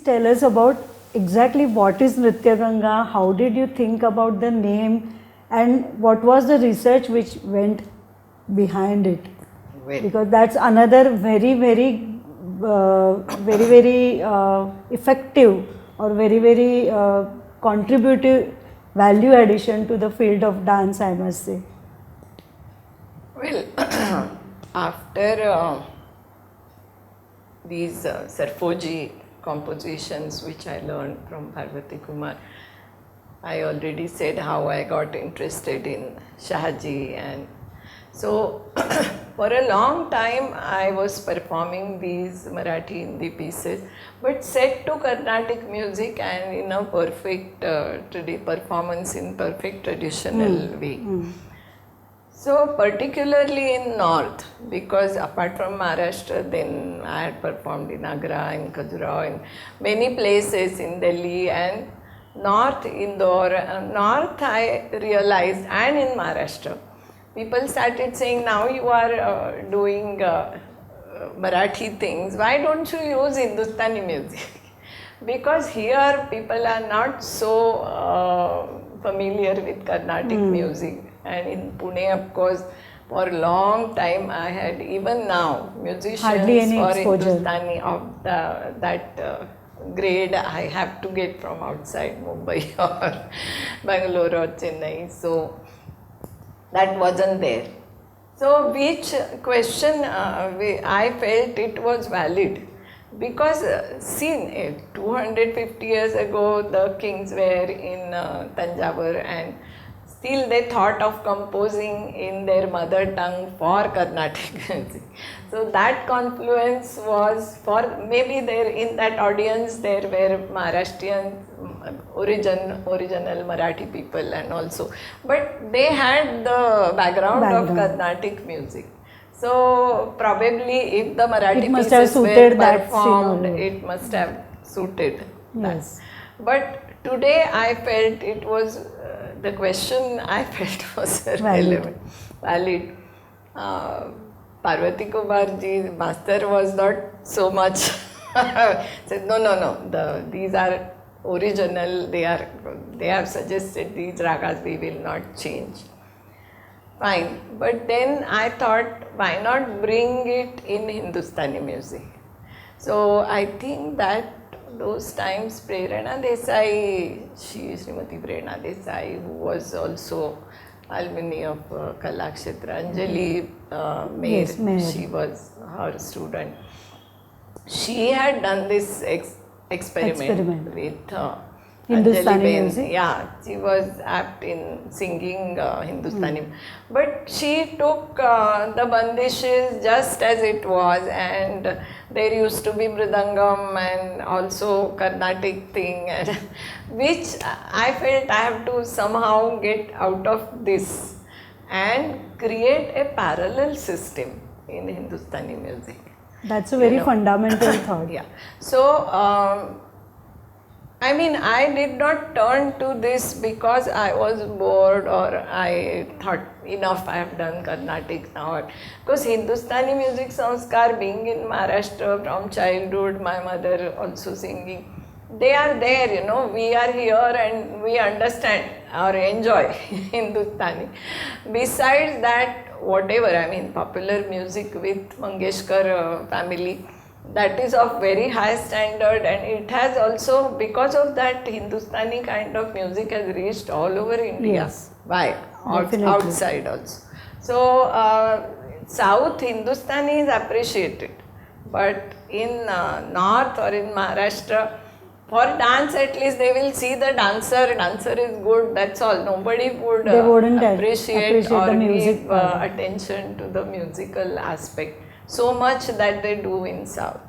tell us about exactly what is Nritya Ganga, how did you think about the name, and what was the research which went behind it? Well, Because that's another very effective or very contributive value addition to the field of dance, I must say. well, after these Sarfoji compositions which I learned from Parvati Kumar, I already said how I got interested in Shahji, and so for a long time I was performing these Marathi Hindi pieces, but set to Carnatic music and in a perfect performance in perfect traditional way. So particularly in North, because apart from Maharashtra, then I had performed in Agra, in Khajuraho, in many places in Delhi and North Indore. North I realized, and in Maharashtra, people started saying, now you are doing Marathi things, why don't you use Hindustani music? Because here people are not so familiar with Carnatic music, and in Pune, of course, for a long time I had, even now, musicians Hardly any for exposure. Hindustani of that grade I have to get from outside Mumbai or Bangalore or Chennai, so that wasn't there. So which question I felt it was valid, because see, 250 years ago the kings were in Tanjavur, and still they thought of composing in their mother tongue for Carnatic music. So that confluence was for, maybe there in that audience there were Maharashtrian original Marathi people and also, but they had the background of Carnatic music. So probably if the Marathi must have pieces were suited that performed, scenario. it must have suited Yes. that. But today I felt it was, the question I felt was relevant, valid. Parvati Kumar ji, master was not so much, said no, these are original, they have suggested these ragas, we will not change. Fine, but then I thought, why not bring it in Hindustani music? So I think that those times Prerna Desai, Srimati Prerna Desai, who was also alumni of Kalakshetra, Anjali Mayer, she was her student. She had done this experiment with Hindustani Anjali music? Yeah, she was apt in singing Hindustani. But she took the bandishes just as it was, and there used to be Mridangam and also Carnatic thing, and which I felt I have to somehow get out of this and create a parallel system in Hindustani music. That's a very fundamental thought. Yeah. So, I mean, I did not turn to this because I was bored or I thought enough, I have done Carnatic now. Because Hindustani music sanskar, being in Maharashtra from childhood, my mother also singing, they are there, you know, we are here and we understand or enjoy Hindustani. Besides that, whatever, I mean, popular music with Mangeshkar family, that is of very high standard, and it has also, because of that, Hindustani kind of music has reached all over India. Yes. Why? Definitely. Outside also. So, South Hindustani is appreciated, but in North or in Maharashtra, for dance at least they will see the dancer is good, that's all. Nobody would appreciate or the music give attention to the musical aspect so much that they do in South.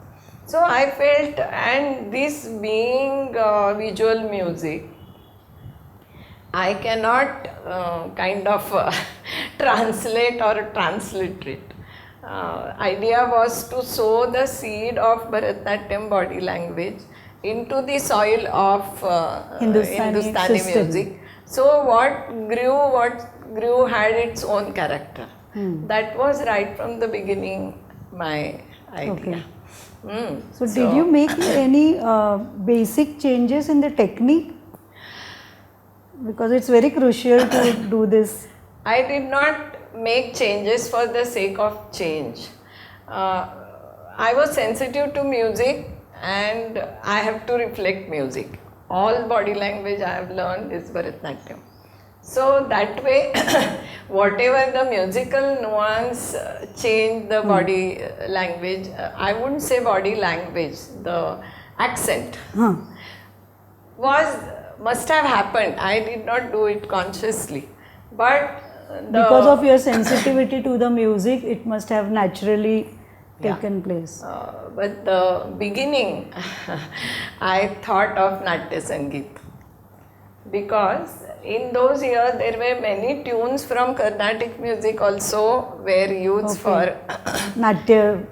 So I felt, and this being visual music, I cannot kind of translate or transliterate. Idea was to sow the seed of Bharatanatyam body language into the soil of Hindustani music. So what grew had its own character. That was right from the beginning my idea. Okay. So did you make any basic changes in the technique? Because it's very crucial to do this. I did not make changes for the sake of change. I was sensitive to music and I have to reflect music. All body language I have learned is Bharatanatyam. So that way, whatever the musical nuance change the body language, I wouldn't say body language, the accent must have happened. I did not do it consciously, but Because of your sensitivity to the music, it must have naturally taken place. But the beginning, I thought of Natya Sangeet because in those years there were many tunes from Carnatic music also were used for Natya.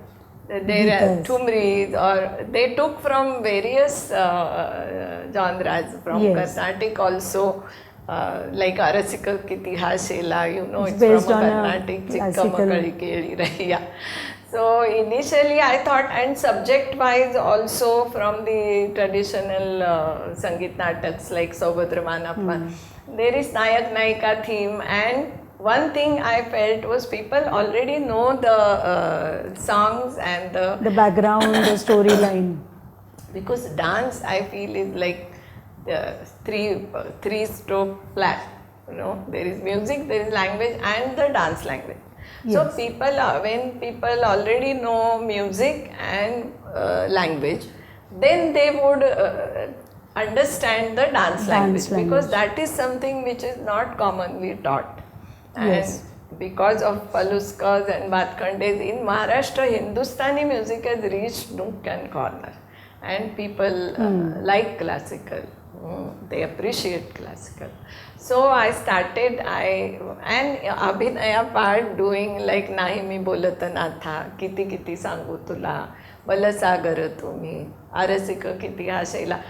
their tumris, or they took from various genres from Carnatic also. Like Arasikal Kitihas Shela, you know, it's based from on Carnatic, classical. Chikkamakali Keli Raiya. So initially I thought, and subject wise also from the traditional Sangeet Nataks like Saubhadra Manappan, there is Nayak Nayika theme, and one thing I felt was people already know the songs and The background, the storyline. because dance I feel is like three stroke flat, you know, there is music, there is language and the dance language. So people when people already know music and language, then they would understand the dance language, because that is something which is not commonly taught. And because of Paluskas and Bhatkandes in Maharashtra, Hindustani music has reached nook and corner, and people like classical. They appreciate classical. So I started, and Abhinaya part doing like Nahi mi bolat na tha, Kiti Kiti Sangu Tula, Balasagar Tumi, Arasika Kiti Hashaila.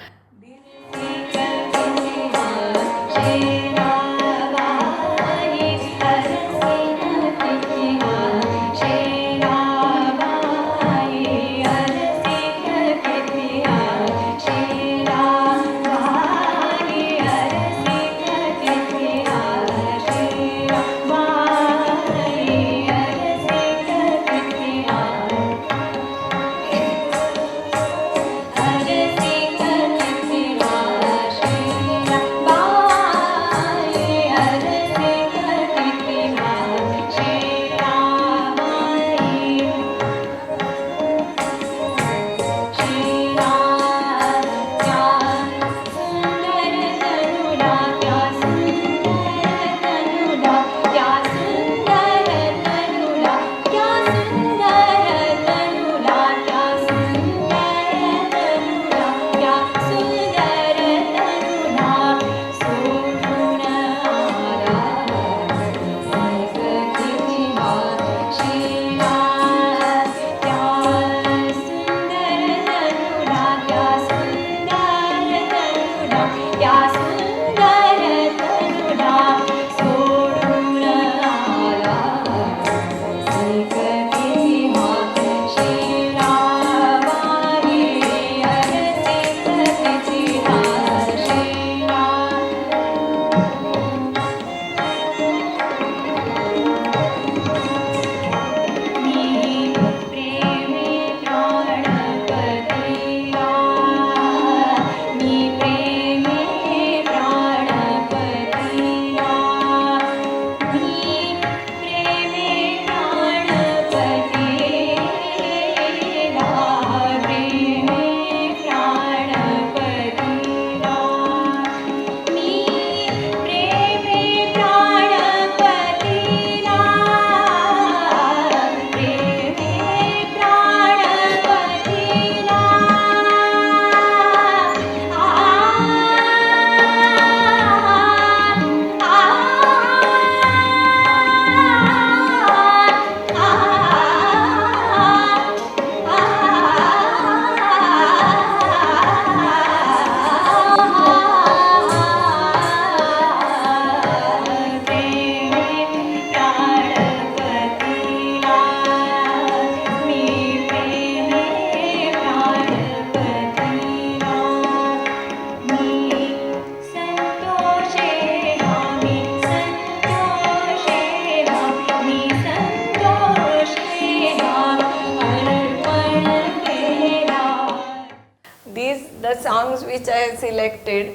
the songs which I selected,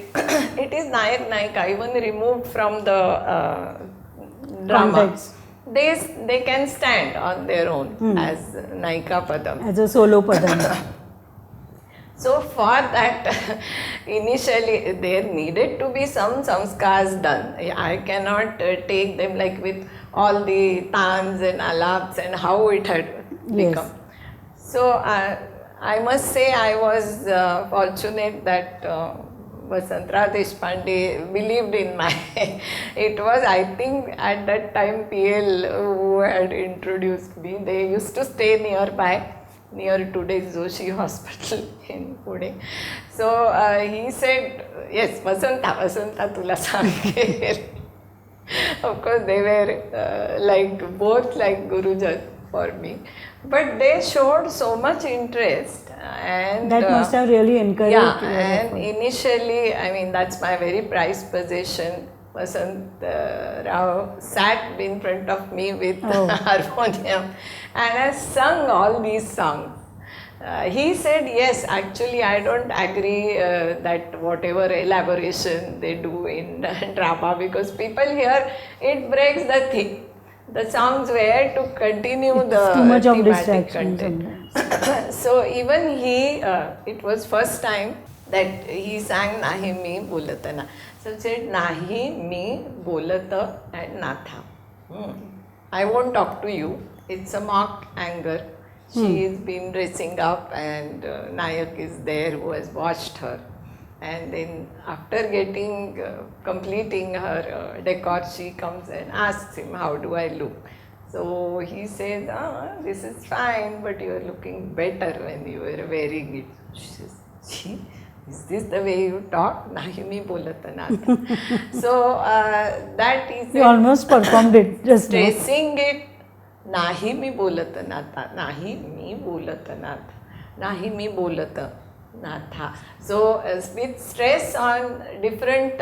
it is Nayak Nayika, even removed from the drama. Context. They can stand on their own as Naika Padam. As a solo padam. So for that, initially there needed to be some samskars done. I cannot take them like with all the tans and alaps and how it had become. So I must say I was fortunate that Vasantrao Deshpande believed in my. It was, I think, at that time PL who had introduced me. They used to stay nearby, near today's Joshi Hospital in Pune. So he said, yes, Vasanta tula sange. Of course, they were like both like Gurujan for me, but they showed so much interest, and That must have really encouraged. yeah. your And effort. initially, I mean, that's my very prized possession. Vasant Rao sat in front of me with harmonium and has sung all these songs. He said, yes, actually I don't agree that whatever elaboration they do in drama, because people here, it breaks the thing. The songs were to continue the Too much of thematic distraction content. sometimes. So even he, it was first time that he sang Nahi Mi Bolatana. So he said Nahi Mi Bolata and Natha. I won't talk to you. It's a mock anger. She has been dressing up, and Nayak is there who has watched her. And then after completing her decor, she comes and asks him, how do I look? So he says, this is fine, but you are looking better when you were wearing it. She says, gee, is this the way you talk? Nahi mi bolata natha. So that is You almost performed it just now. stressing it. Nahi mi bolata natha. Nahi mi bolata natha. Nahi mi bolata natha. So with stress on different.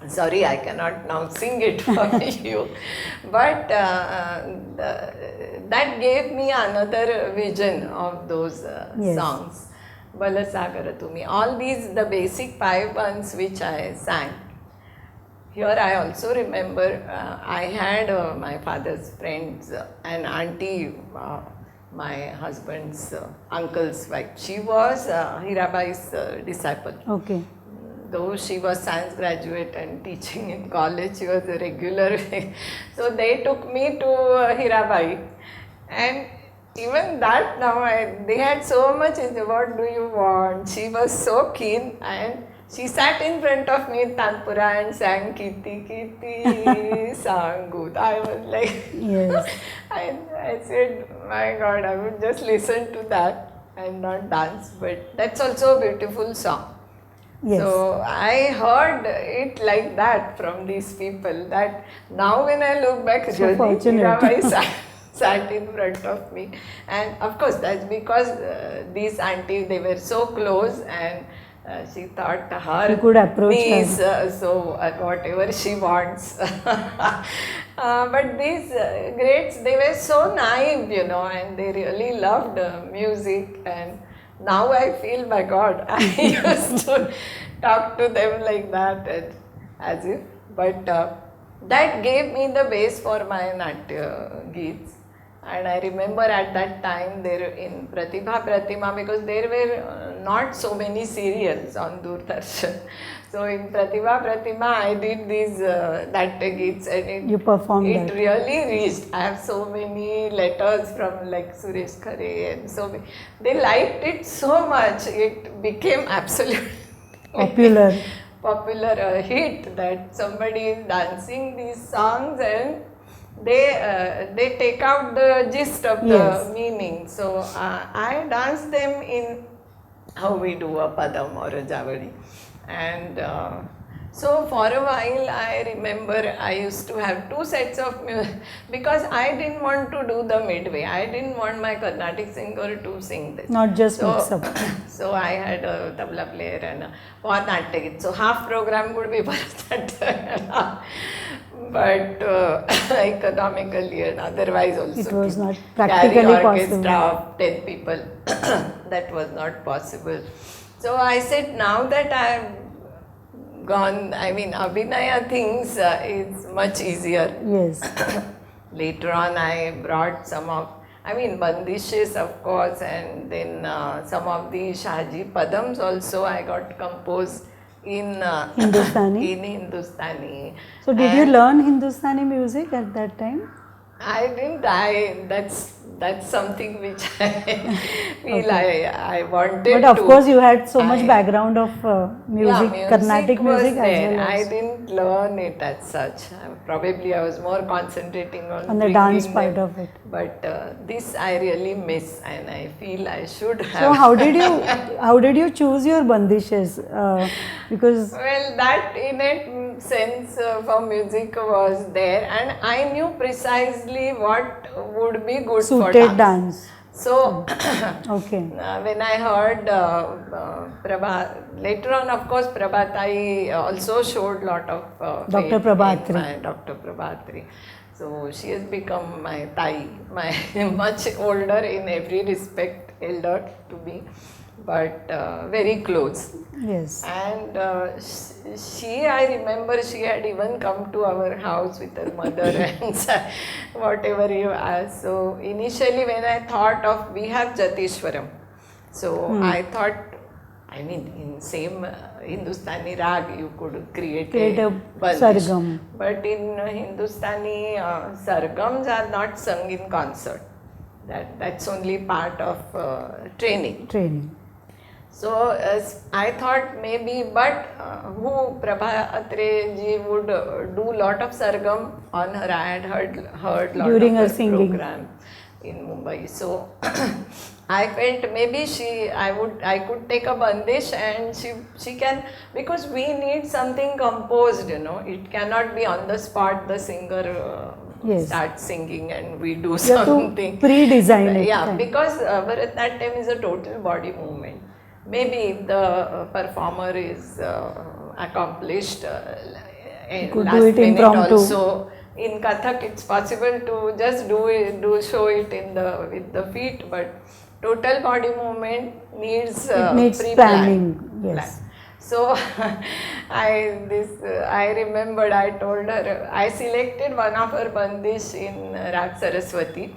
Sorry, I cannot now sing it for you, but that gave me another vision of those Yes. songs. Balasagara Tumi. All these, the basic 5 ones which I sang. Here I also remember I had my father's friends, an auntie, my husband's uncle's wife. She was Hirabai's disciple. Okay. Though she was science graduate and teaching in college, she was a regular. So they took me to Hirabai, and even that now they had so much. What do you want? She was so keen, and she sat in front of me in Tanpura and sang Kiti Kiti Sangut. I was like, Yes. I said, my God, I would just listen to that and not dance. But that's also a beautiful song. Yes. So I heard it like that from these people, that now when I look back, So really fortunate. Mirabai sat in front of me. And of course that's because these aunties, they were so close, and she thought You could approach me her. is whatever she wants. But these greats, they were so naive, and they really loved music. And now I feel, my God, I used to talk to them like that, and as if. But that gave me the base for my Natya Geets. And I remember at that time there in Pratibha Pratima, because there were not so many serials on Doordarshan. So in Pratibha Pratima I did these Natya Geets, and You performed it that. really reached. I have so many letters from like Suresh Khare, and so they liked it so much. It became absolutely popular hit, that somebody is dancing these songs and they take out the gist of Yes. the meaning. So I dance them in how we do a padam or a javadi. And so for a while I remember I used to have 2 sets of music, because I didn't want to do the midway. I didn't want my Carnatic singer to sing this. Not just mix up. So I had a tabla player and a Natya Geet. So half program would be Bharatanatyam. But economically and otherwise also, It was not carry practically orchestra possible. of 10 people, that was not possible. So I said, now that I've gone, I mean, Abhinaya things is much easier. Yes. Later on, I brought some of, I mean, bandishes, of course, and then some of the Shahji Padams also I got composed in Hindustani? in Hindustani. So did you And learn Hindustani music at that time? I didn't. That's something which I feel I wanted to. But of course you had so much I- background of music, Carnatic was music as there. well I as didn't learn it as such. Probably I was more concentrating on on the dance bringing part them. of it. But this I really miss, and I feel I should have. So how did you choose your bandishes? Because Well, that innate sense for music was there, and I knew precisely what would be good for suited dance. dance. So, Okay. when I heard later on, of course, Prabhatai also showed lot of Dr. faith in Prabhatri. my Dr. Prabhatri. So she has become my tai, my much older in every respect, elder to me, but very close. Yes. And she, I remember she had even come to our house with her mother and whatever you asked. So initially when I thought of, we have Jatishwaram. So I thought, I mean, in same Hindustani rag you could create Create a bandish. sargam. But in Hindustani, sargams are not sung in concert. That's only part of training. Training. So I thought maybe, but who Prabha Atre ji would do lot of sargam on her. I had heard lot During of her singing. program in Mumbai. So I felt maybe I could take a bandish and she can, because we need something composed, you know. It cannot be on the spot the singer Yes. starts singing and we do You have something. to pre-design it. Yeah, right. because Bharatanatyam is a total body movement. Maybe if the performer is accomplished, could last do it minute impromptu. also. In Kathak, it's possible to just show it with the feet, but total body movement needs It needs pre-planning. planning. Yes. So I remembered, I told her, I selected one of her bandish in Rag Saraswati.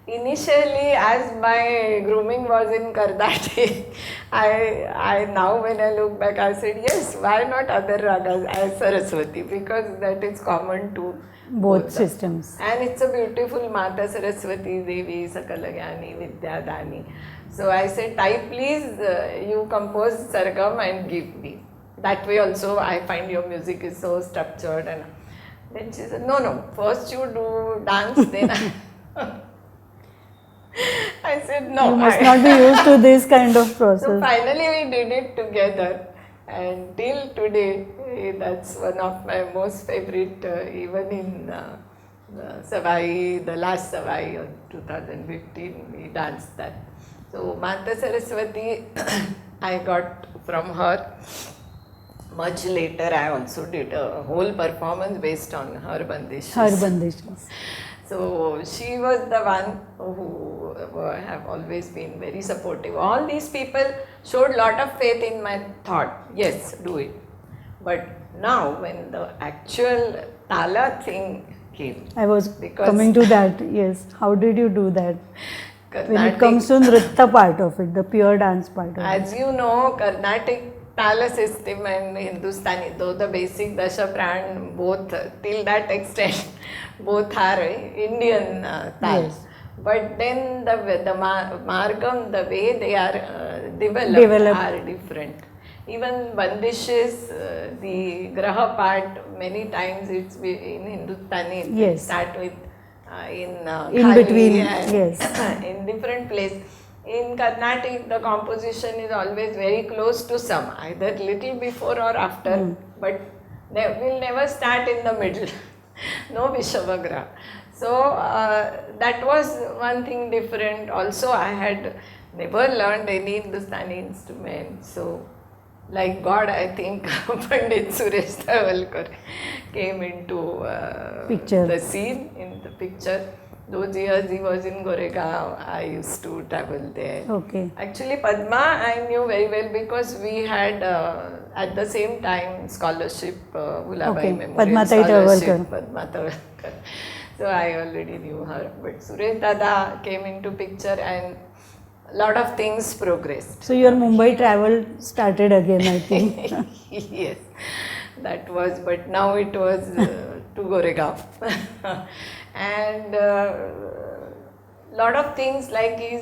Initially, as my grooming was in Karnataka, I now when I look back, I said, yes, why not other ragas as Saraswati, because that is common to Both the- systems. And it's a beautiful Mata Saraswati Devi Sakalagyani Vidyadani. So I said, Tai, please, you compose Sargam and give me. That way also I find your music is so structured. And then she said, no, first you do dance, then I said, no. You must not be used to this kind of process. So finally we did it together, and till today that's one of my most favorite, even in Savai, the last Savai of 2015 we danced that. So Mata Saraswati I got from her. Much later I also did a whole performance based on her bandishes. Her bandishes. So she was the one who have always been very supportive. All these people showed lot of faith in my thought. Yes, do it. But now when the actual Tala thing came, I was Because- coming to that. Yes. How did you do that? When it Carnatic, comes to Nritta part of it, the pure dance part of it. as you know, Carnatic Tala system and Hindustani, though the basic Dasha Pran, both till that extent, both are Indian Tals. Yes. But then the Margam, the way they are Developed. are different. Even bandishes, the Graha part, many times it's in Hindustani, it Yes. start with in In Khali between, and yes. in different place. In Carnatic, the composition is always very close to some, either little before or after, but will never start in the middle. No Vishavagra. So that was one thing different. Also, I had never learned any Hindustani instrument. So, like God, I think Pandit Suresh Dhavalkar came into Picture. the scene, in the picture. Those years he was in Goregaon, I used to travel there. Okay. Actually, Padma I knew very well because we had at the same time scholarship, Gulabai Okay. Memorial Padmatai Scholarship, Tawalkar. Padma Tawalkar. So I already knew her. But Suresh Dada came into picture and lot of things progressed. So your Mumbai travel started again, I think. Yes, that was, but now it was to Goregaon. And lot of things like he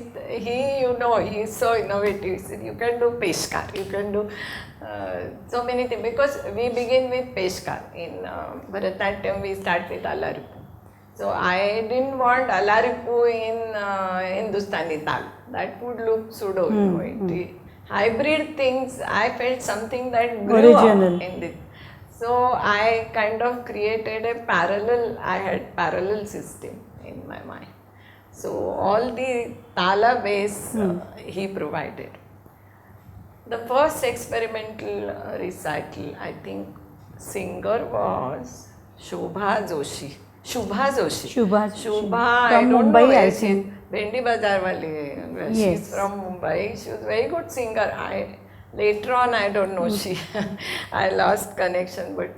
is so innovative. He said, you can do peshkar, you can do so many things, because we begin with peshkar. In Bharatanatyam we start with Alaripu. So I didn't want Alaripu in Hindustani Tal. That would look pseudo, hybrid things. I felt something that grew Original. up in this. So I kind of created a parallel, I had parallel system in my mind. So all the Tala base he provided. The first experimental recital, I think singer was Shobha Joshi. Shubha Joshi. Shubha I from don't Mumbai, know, I she's think. Bendi Bazar wali. She's Yes. from Mumbai. She was a very good singer. Later on, I don't know, I lost connection, but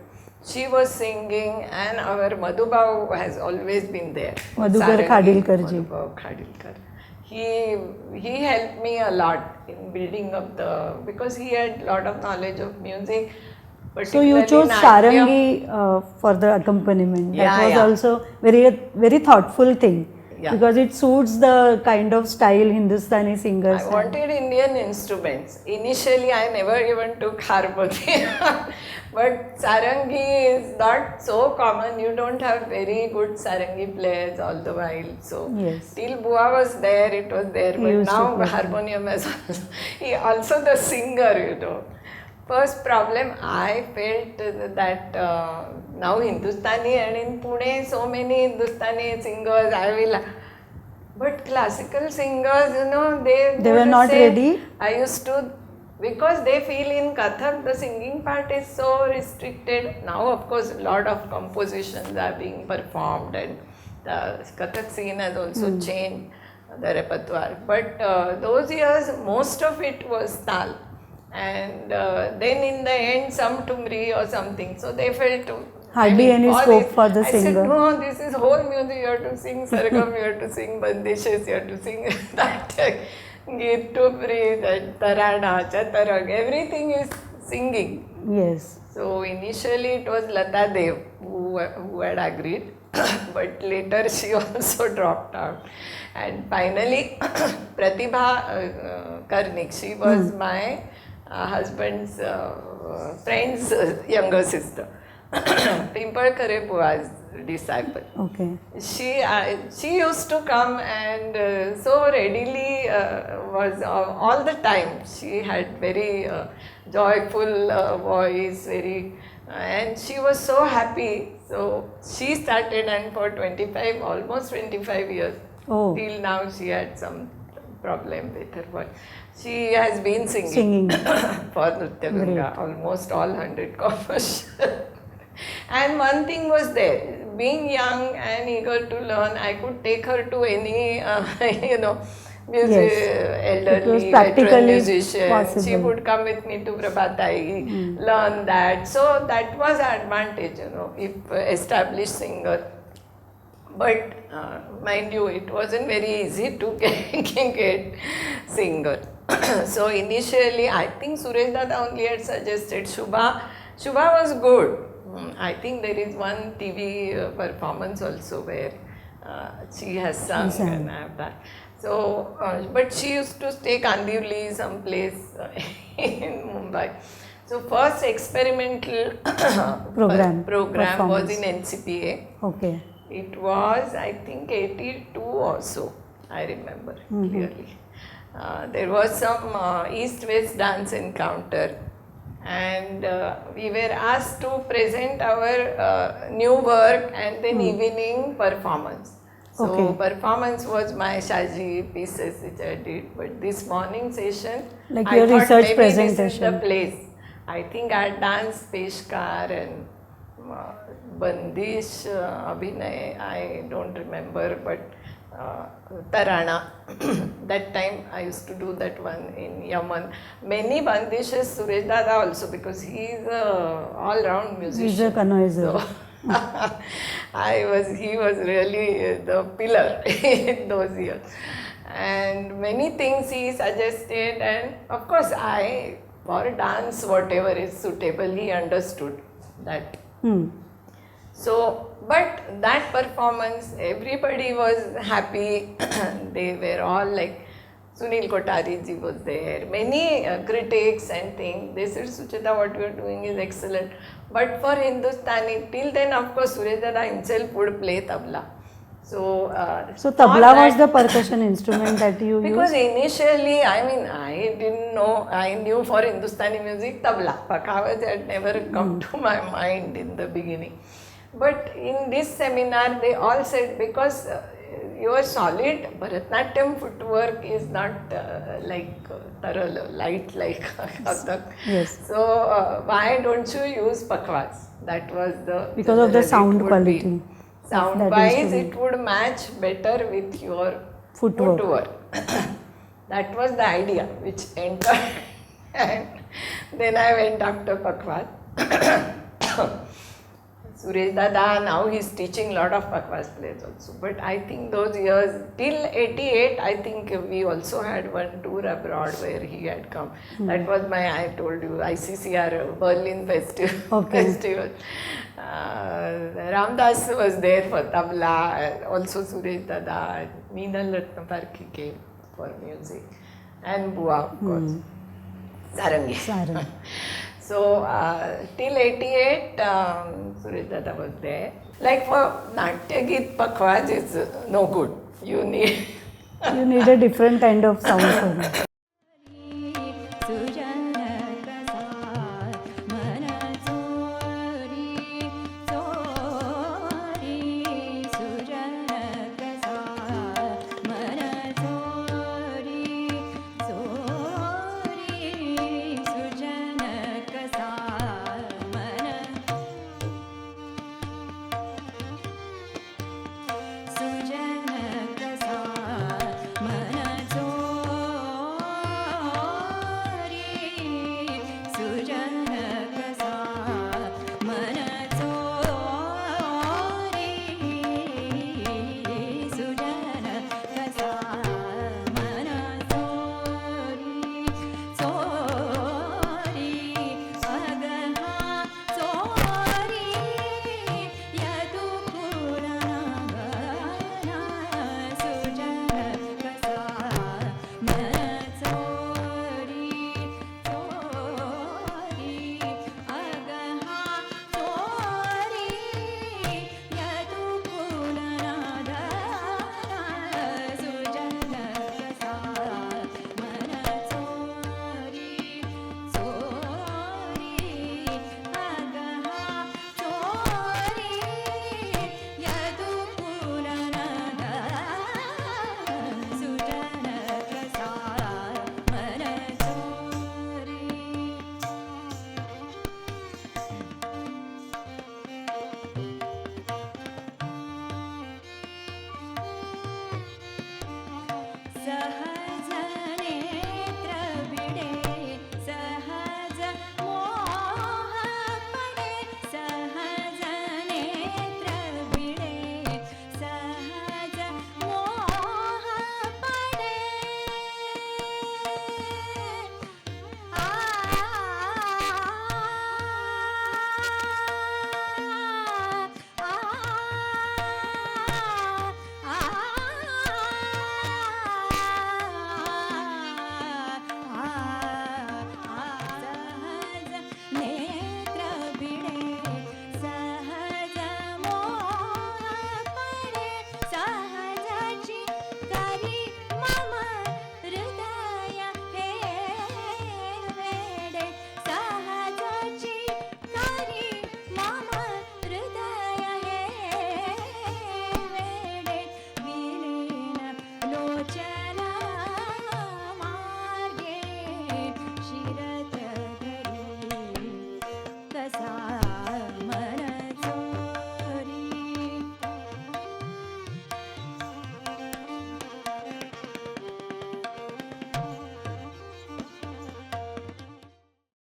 she was singing, and our Madhubhau has always been there. Madhukar Sarangi, Khadilkar ji. Madhubhau Khadilkar. He helped me a lot in building up because he had a lot of knowledge of music. So you chose Natyam. Sarangi for the accompaniment. That Yeah, was yeah. also very thoughtful thing. Yeah. Because it suits the kind of style Hindustani singers I have. wanted Indian instruments. Initially, I never even took harmonium. But Sarangi is not so common. You don't have very good Sarangi players all the while. So Yes. till Bua was there, it was there. He But used to now play. harmonium is he also the singer. First problem I felt that now Hindustani, and in Pune so many Hindustani singers, but classical singers, they They were would not say, ready? I used to, because they feel in Kathak the singing part is so restricted. Now of course a lot of compositions are being performed, and the Kathak scene has also changed the repertoire. But those years most of it was Tal. And then in the end some Tumri or something. So they felt Hardly any all scope this- for the I said, singer. no, this is whole music. You have to sing Sargam, you have to sing Bandishes, you have to sing that Geet Tumri, that Tarana, Chatarang, everything is singing. Yes. So initially it was Lata Dev who had agreed, but later she also dropped out. And finally Pratibha Karnik, she was my husband's friend's younger sister. Pimpalkare Bua's disciple. Okay. She used to come and so readily was all the time. She had very joyful voice, and she was so happy. So she started, and for almost 25 years, Oh. till now she had some problem with her voice. She has been Singing. for Nritya Ganga, almost all 100 commercials. And one thing was there, being young and eager to learn, I could take her to any, music, Yes. elderly It was veteran practically musician. possible. She would come with me to Prabhatai, learn that. So that was an advantage, if established singer. But mind you, it wasn't very easy to get singer. So initially, I think Suresh Dada only had suggested Shubha. Shubha was good. I think there is one TV performance also where she has sung and I have that. So, but she used to stay Kandivli someplace in Mumbai. So first experimental program was in NCPA. Okay. It was, I think, 82 or so, I remember clearly. There was some East-West dance encounter, and we were asked to present our new work and then evening performance. So performance was my Shaji pieces which I did, but this morning session, Like I your thought research maybe this is presentation. the place. I think I danced Peshkar and Bandish Abhinay, I don't remember, but Tarana. That time I used to do that one in Yaman. Many Bandishes, Suresh Dada also, because he is a all-round musician. He's a connoisseur. So, he was really the pillar in those years. And many things he suggested, and of course for dance, whatever is suitable, he understood that. So, but that performance, everybody was happy. They were all like, Sunil Kothari ji was there. Many critics and things. They said, Sucheta, what you are doing is excellent. But for Hindustani, till then, of course, Suresh Dada himself would play tabla. So, So tabla was the percussion instrument that you because used? initially, I didn't know, I knew for Hindustani music, tabla. Pakhawaz had never come to my mind in the beginning. But in this seminar, they all said, because your solid Bharatanatyam footwork is not light like Kathak. Yes. So, why don't you use Pakhawaz? That was the... Because of the it sound would quality. be. Sound that wise, instrument. it would match better with your Footwork. footwork. That was the idea which entered. And then I went after Pakhawaz. Suresh Dada, now he's teaching lot of Pakhawaz players also. But I think those years, till 88, I think we also had one tour abroad where he had come. That was I told you, ICCR Berlin festival. Okay. Ramdas was there for tabla, also Suresh Dada, Meenal Ratnaparki came for music, and Bua, of course, Sarangi. Sarang. So, till 88, Suresh Dada was there. Like for Natya Geet, Pakhawaz is no good. You need You need a different kind of sound for it.